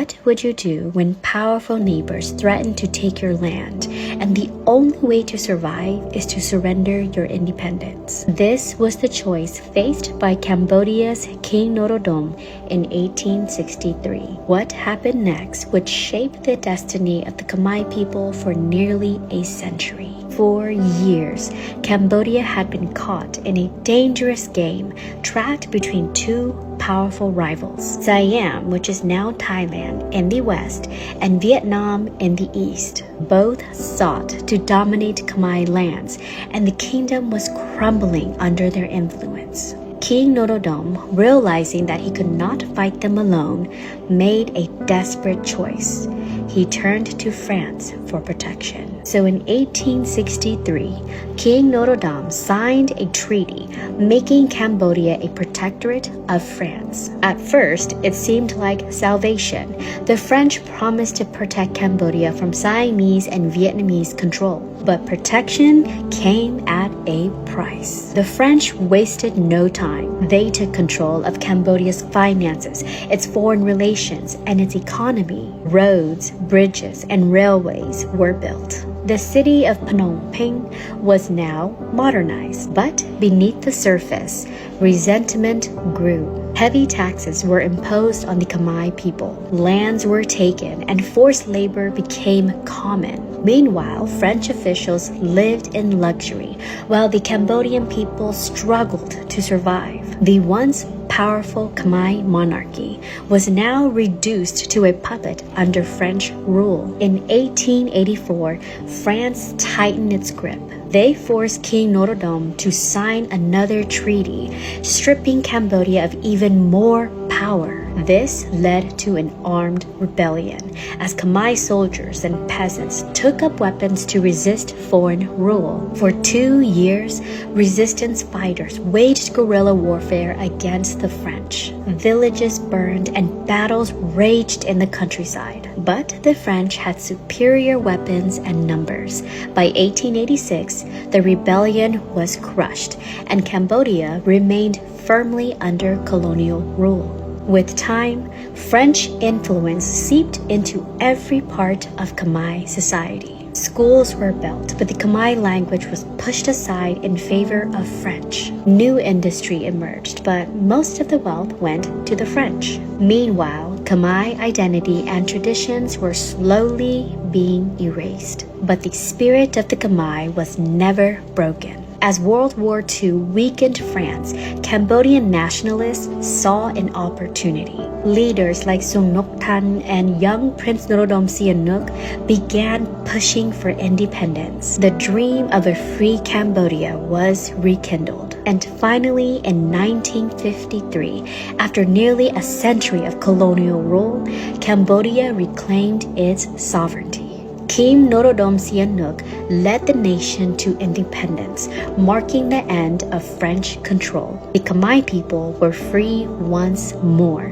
What would you do when powerful neighbors threaten to take your land and the only way to survive is to surrender your independence? This was the choice faced by Cambodia's King Norodom in 1863. What happened next would shape the destiny of the Khmer people for nearly a century. For years, Cambodia had been caught in a dangerous game tracked between two powerful rivals, Siam, which is now Thailand, in the west, and Vietnam in the east. Both sought to dominate Khmer lands, and the kingdom was crumbling under their influence. King Norodom, realizing that he could not fight them alone, made a desperate choice. He turned to France for protection. So in 1863, King Norodom signed a treaty making Cambodia a protectorate of France. At first, it seemed like salvation. The French promised to protect Cambodia from Siamese and Vietnamese control. But protection came at a price. The French wasted no time. They took control of Cambodia's finances, its foreign relations, and its economy. Roads, bridges, and railways were built. The city of Phnom Penh was now modernized, but beneath the surface, resentment grew. Heavy taxes were imposed on the Khmer people. Lands were taken, and forced labor became common. Meanwhile, French officials lived in luxury, while the Cambodian people struggled to survive. The once powerful Khmer monarchy was now reduced to a puppet under French rule. In 1884, France tightened its grip. They forced King Norodom to sign another treaty, stripping Cambodia of even more power. This led to an armed rebellion, as Khmer soldiers and peasants took up weapons to resist foreign rule. For 2 years, resistance fighters waged guerrilla warfare against the French. Villages burned and battles raged in the countryside. But the French had superior weapons and numbers. By 1886, the rebellion was crushed, and Cambodia remained firmly under colonial rule. With time, French influence seeped into every part of Khmer society. Schools were built, but the Khmer language was pushed aside in favor of French. New industry emerged, but most of the wealth went to the French. Meanwhile, Khmer identity and traditions were slowly being erased. But the spirit of the Khmer was never broken. As World War II weakened France, Cambodian nationalists saw an opportunity. Leaders like Sunnok Thant and young Prince Norodom Sihanouk began pushing for independence. The dream of a free Cambodia was rekindled. And finally, in 1953, after nearly a century of colonial rule, Cambodia reclaimed its sovereignty. King Norodom Sihanouk led the nation to independence, marking the end of French control. The Khmer people were free once more,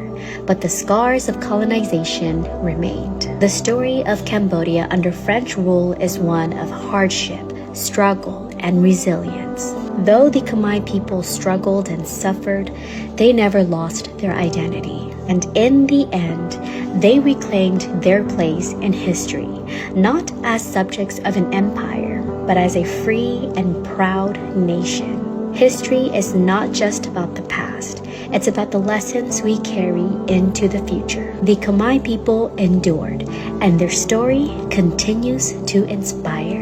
but the scars of colonization remained. The story of Cambodia under French rule is one of hardship, struggle, and resilience. Though the Khmer people struggled and suffered, they never lost their identity. And in the end, they reclaimed their place in history, not as subjects of an empire, but as a free and proud nation. History is not just about the past, it's about the lessons we carry into the future. The Khmer people endured, and their story continues to inspire.